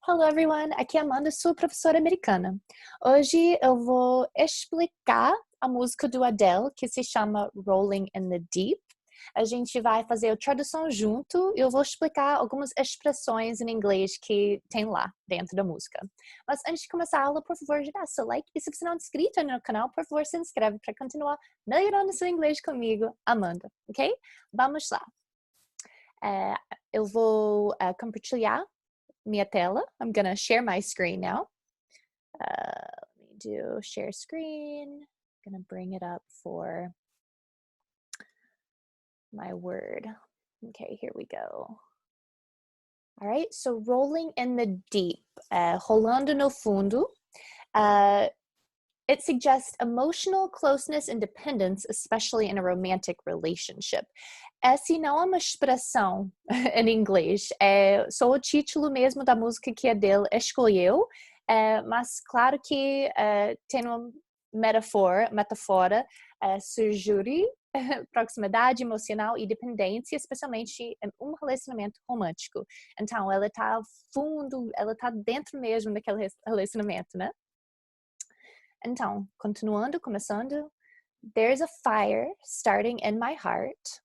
Hello everyone, aqui é Amanda, sua professora americana. Hoje eu vou explicar a música do Adele, que se chama Rolling in the Deep. A gente vai fazer a tradução junto e eu vou explicar algumas expressões em inglês que tem lá dentro da música. Mas antes de começar a aula, por favor, dá seu like e se você não é inscrito no canal, por favor, se inscreve para continuar melhorando seu inglês comigo, Amanda, ok? Vamos lá. Eu vou compartilhar minha tela. I'm gonna share my screen now. Let me do share screen. I'm gonna bring it up for my word. Okay, here we go. All right, so rolling in the deep, rolando no fundo. It suggests emotional closeness and dependence, especially in a romantic relationship. Essa não é uma expressão em inglês, é só o título mesmo da música que a Adele escolheu, mas claro que tem uma metáfora, sugere proximidade emocional e dependência, especialmente em um relacionamento romântico. Então, ela está fundo, ela está dentro mesmo daquele relacionamento, né? Então, começando. There's a fire starting in my heart.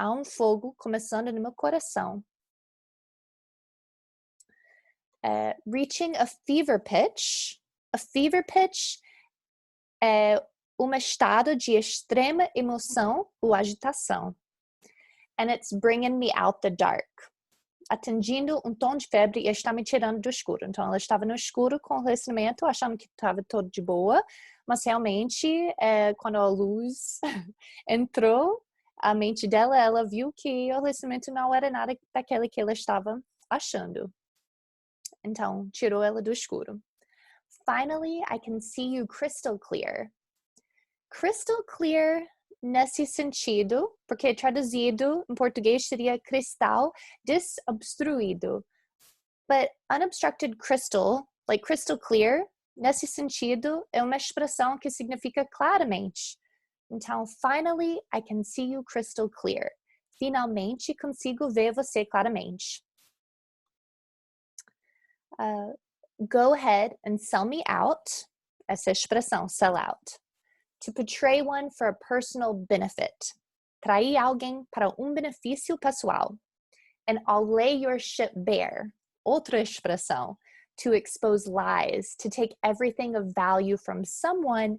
Há fogo começando no meu coração. Reaching a fever pitch. A fever pitch é um estado de extrema emoção ou agitação. And it's bringing me out the dark. Atingindo tom de febre e está me tirando do escuro. Então, ela estava no escuro com o relacionamento, achando que estava tudo de boa, mas realmente, quando a luz entrou, a mente dela, ela viu que o relacionamento não era nada daquele que ela estava achando. Então, tirou ela do escuro. Finally, I can see you crystal clear. Crystal clear nesse sentido, porque traduzido em português seria cristal desobstruído. But unobstructed crystal, like crystal clear, nesse sentido é uma expressão que significa claramente. Então, finally, I can see you crystal clear. Finalmente, consigo ver você claramente. Go ahead and sell me out. Essa expressão, sell out. To portray one for a personal benefit. Trair alguém para benefício pessoal. And I'll lay your ship bare. Outra expressão. To expose lies. To take everything of value from someone.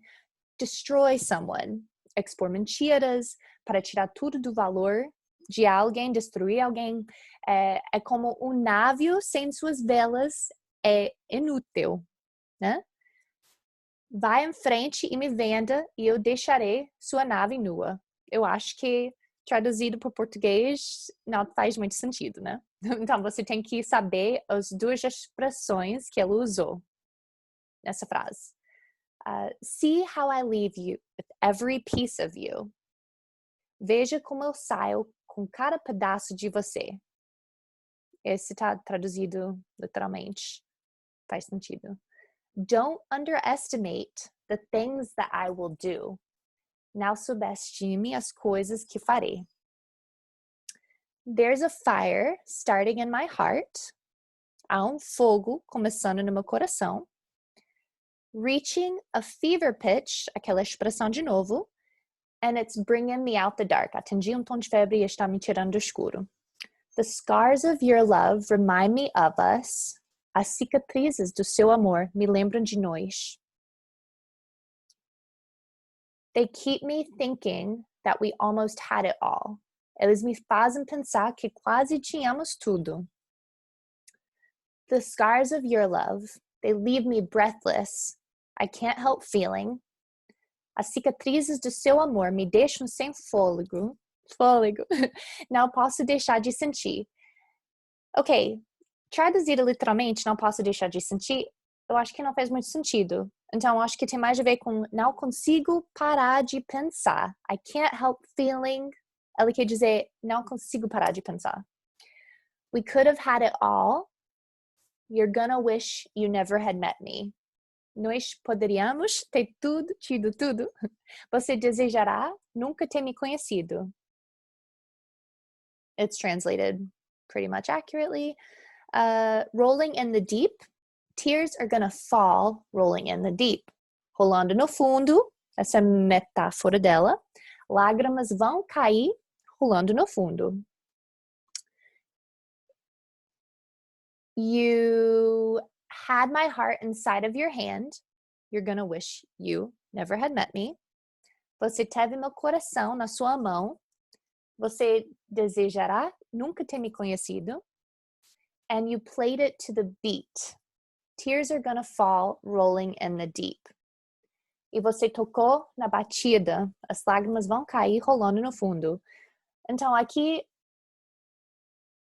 Destroy someone. Expor mentiras. Para tirar tudo do valor de alguém. Destruir alguém. É como navio sem suas velas. É inútil. Né? Vai em frente e me venda e eu deixarei sua nave nua. Eu acho que traduzido para o português não faz muito sentido, né? Então você tem que saber as duas expressões que ela usou nessa frase. See how I leave you with every piece of you. Veja como eu saio com cada pedaço de você. Esse está traduzido literalmente. Faz sentido. Don't underestimate the things that I will do. Não subestime as coisas que farei. There's a fire starting in my heart. Há fogo começando no meu coração. Reaching a fever pitch, aquela expressão de novo. And it's bringing me out the dark. Atingi tom de febre e está me tirando do escuro. The scars of your love remind me of us. As cicatrizes do seu amor me lembram de nós. They keep me thinking that we almost had it all. Eles me fazem pensar que quase tínhamos tudo. The scars of your love, they leave me breathless. I can't help feeling. As cicatrizes do seu amor me deixam sem fôlego. Não posso deixar de sentir. Ok. Traduzido literalmente, não posso deixar de sentir, eu acho que não faz muito sentido. Então, acho que tem mais a ver com não consigo parar de pensar. I can't help feeling. Ela quer dizer, não consigo parar de pensar. We could have had it all. You're gonna wish you never had met me. Nós poderíamos ter tido tudo. Você desejará nunca ter me conhecido. It's translated pretty much accurately. Rolling in the deep. Tears are gonna fall rolling in the deep. Rolando no fundo, essa é a metáfora dela. Lágrimas vão cair rolando no fundo. You had my heart inside of your hand. You're gonna wish you never had met me. Você teve meu coração na sua mão. Você desejará nunca ter me conhecido. And you played it to the beat. Tears are gonna fall rolling in the deep. E você tocou na batida. As lágrimas vão cair rolando no fundo. Então, aqui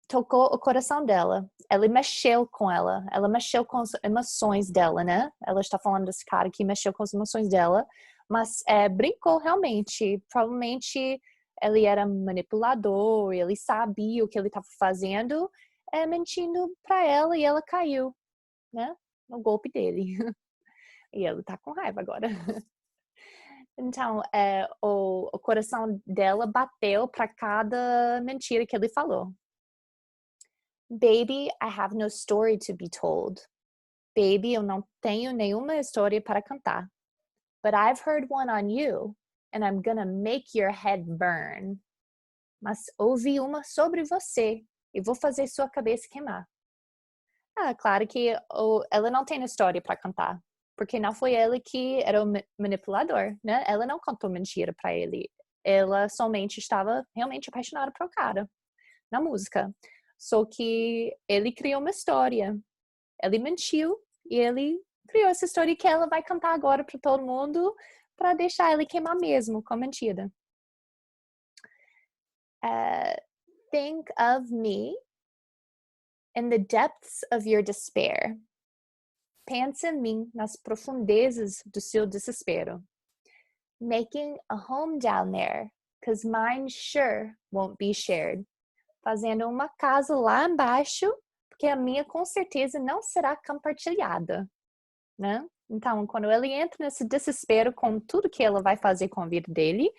tocou o coração dela. Ela mexeu com ela. Ela mexeu com as emoções dela, né? Ela está falando desse cara que mexeu com as emoções dela. Mas brincou realmente. Provavelmente ele era manipulador. Ele sabia o que ele estava fazendo. Mentindo para ela e ela caiu, né? No golpe dele. E ele tá com raiva agora. Então, o coração dela bateu para cada mentira que ele falou. Baby, I have no story to be told. Baby, eu não tenho nenhuma história para cantar. But I've heard one on you, and I'm gonna make your head burn. Mas ouvi uma sobre você, e vou fazer sua cabeça queimar. Claro que ela não tem história para cantar. Porque não foi ele que era o manipulador, né? Ela não contou mentira para ele. Ela somente estava realmente apaixonada pelo cara, na música. Só que ele criou uma história. Ele mentiu e ele criou essa história que ela vai cantar agora para todo mundo para deixar ele queimar mesmo com mentira. Think of me in the depths of your despair. Pensa em mim nas profundezas do seu desespero. Making a home down there, 'cause mine sure won't be shared. Fazendo uma casa lá embaixo, porque a minha com certeza não será compartilhada, né? Então, quando ele entra nesse desespero com tudo que ela vai fazer com a vida dele,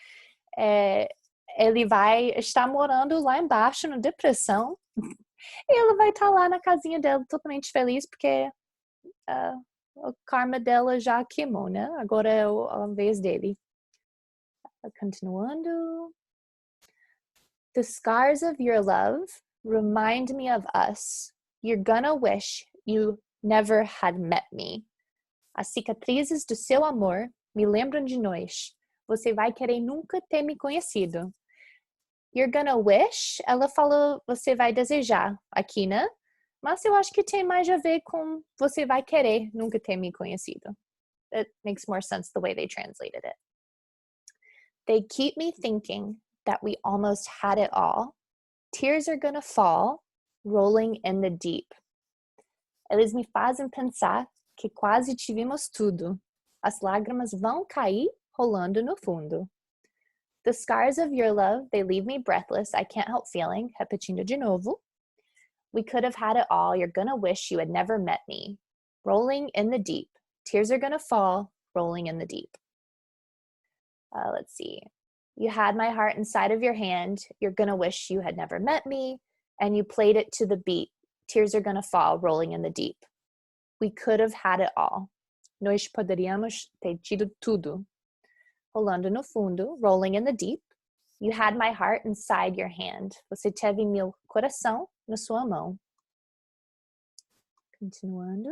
ele vai estar morando lá embaixo, na depressão, e ela vai estar lá na casinha dela totalmente feliz, porque o karma dela já queimou, né? Agora é a vez dele. Continuando. The scars of your love remind me of us. You're gonna wish you never had met me. As cicatrizes do seu amor me lembram de nós. Você vai querer nunca ter me conhecido. You're gonna wish, ela falou você vai desejar aqui, né? Mas eu acho que tem mais a ver com você vai querer nunca ter me conhecido. It makes more sense the way they translated it. They keep me thinking that we almost had it all. Tears are gonna fall, rolling in the deep. Eles me fazem pensar que quase tivemos tudo. As lágrimas vão cair, rolando no fundo. The scars of your love, they leave me breathless. I can't help feeling. Repetindo de novo. We could have had it all. You're gonna wish you had never met me. Rolling in the deep. Tears are gonna fall, rolling in the deep. Let's see. You had my heart inside of your hand. You're gonna wish you had never met me. And you played it to the beat. Tears are gonna fall, rolling in the deep. We could have had it all. Nós poderíamos ter tido tudo. Rolando no fundo, rolling in the deep. You had my heart inside your hand. Você teve meu coração na sua mão. Continuando.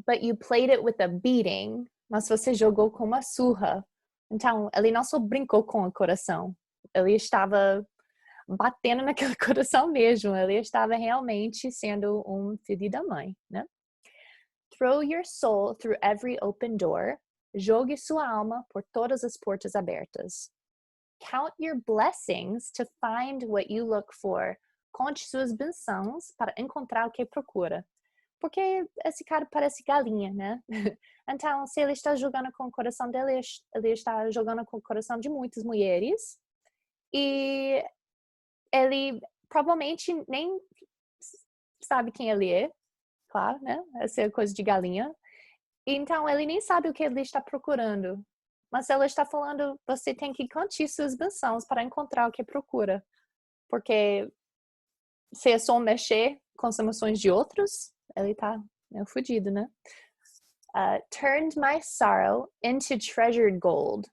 But you played it with a beating. Mas você jogou com uma surra. Então, ele não só brincou com o coração. Ele estava batendo naquele coração mesmo. Ele estava realmente sendo filho da mãe, né? Throw your soul through every open door. Jogue sua alma por todas as portas abertas. Count your blessings to find what you look for. Conte suas bênçãos para encontrar o que procura. Porque esse cara parece galinha, né? Então, se ele está jogando com o coração dele, ele está jogando com o coração de muitas mulheres. E ele provavelmente nem sabe quem ele é. Claro, né? Essa é coisa de galinha. Então, ele nem sabe o que ele está procurando. Mas ela está falando, você tem que contar suas bênçãos para encontrar o que procura. Porque se é só mexer com as emoções de outros, ele tá fudido, né? Turned my sorrow into treasured gold.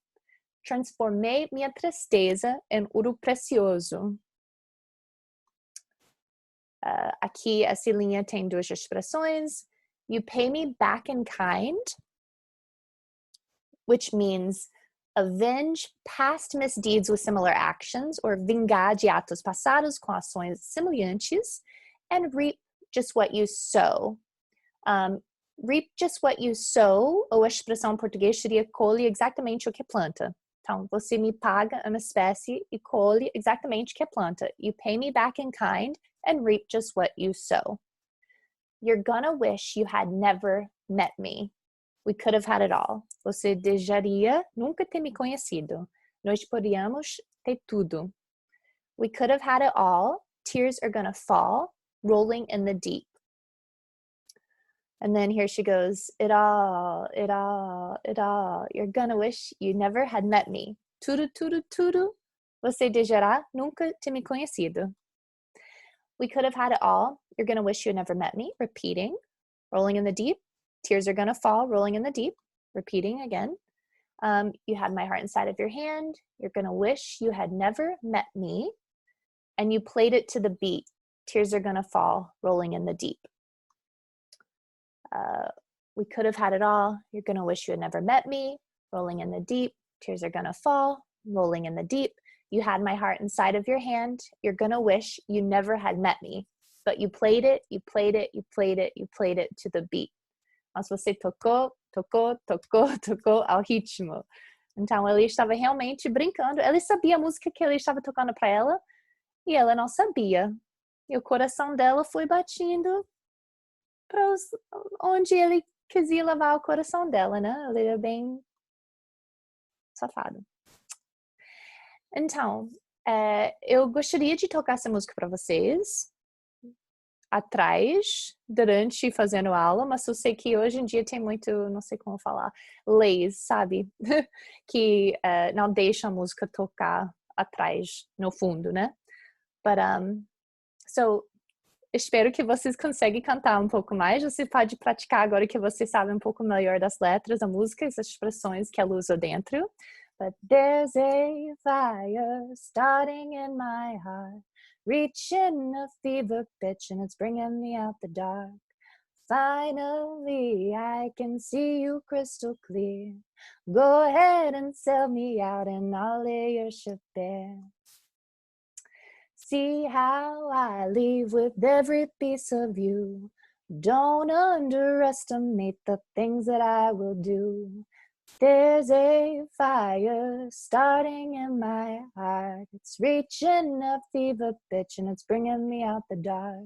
Transformei minha tristeza em ouro precioso. Aqui essa linha tem duas expressões. You pay me back in kind, which means avenge past misdeeds with similar actions, or vingar de atos passados com ações semelhantes, and reap just what you sow. Reap just what you sow, ou a expressão em português seria colhe exatamente o que planta. Então, você me paga uma espécie e colhe exatamente o que planta. You pay me back in kind and reap just what you sow. You're gonna wish you had never met me. We could have had it all. Você desejaria nunca ter me conhecido. Nós podíamos ter tudo. We could have had it all. Tears are gonna fall, rolling in the deep. And then here she goes, it all. You're gonna wish you never had met me. Tudo, tudo, tudo. Você desejará nunca ter me conhecido. We could have had it all. You're gonna wish you had never met me. Repeating, rolling in the deep. Tears are gonna fall, rolling in the deep. Repeating again. You had my heart inside of your hand. You're gonna wish you had never met me. And you played it to the beat. Tears are gonna fall, rolling in the deep. We could have had it all. You're gonna wish you had never met me. Rolling in the deep. Tears are gonna fall, rolling in the deep. You had my heart inside of your hand. You're gonna wish you never had met me. But you played it, you played it, you played it, you played it to the beat. Mas você tocou ao ritmo. Então, ele estava realmente brincando. Ele sabia a música que ele estava tocando para ela e ela não sabia. E o coração dela foi batendo para onde ele quisia levar o coração dela, né? Ele era bem safado. Então, eu gostaria de tocar essa música para vocês atrás, durante fazendo aula, mas eu sei que hoje em dia tem muito, não sei como falar, leis, sabe? que não deixam a música tocar atrás, no fundo, né? But, so, espero que vocês consigam cantar um pouco mais. Você pode praticar agora que você sabe um pouco melhor das letras da música, as expressões que ela usa dentro. But there's a fire starting in my heart, reaching a fever pitch and it's bringing me out the dark. Finally, I can see you crystal clear. Go ahead and sell me out and I'll lay your ship bare. See how I leave with every piece of you. Don't underestimate the things that I will do. There's a fire starting in my heart. It's reaching a fever pitch and it's bringing me out the dark.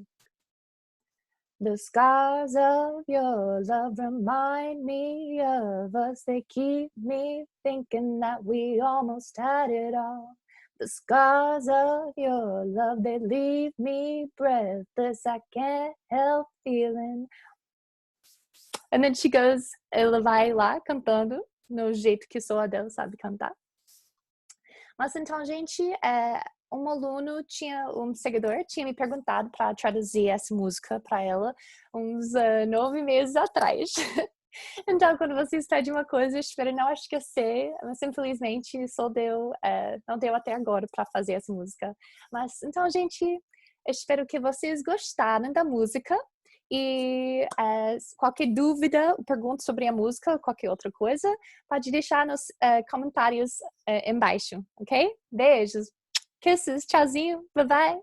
The scars of your love remind me of us. They keep me thinking that we almost had it all. The scars of your love, they leave me breathless. I can't help feeling. And then she goes, ela vai lá cantando no jeito que só a Adele sabe cantar. Mas então, gente, um aluno um seguidor tinha me perguntado para traduzir essa música para ela uns 9 meses atrás. Então, quando você pede uma coisa, espero não esquecer, mas infelizmente não deu até agora para fazer essa música. Mas então, gente, espero que vocês gostaram da música. E qualquer dúvida, pergunta sobre a música, qualquer outra coisa, pode deixar nos comentários embaixo, ok? Beijos, kisses, tchauzinho, bye bye!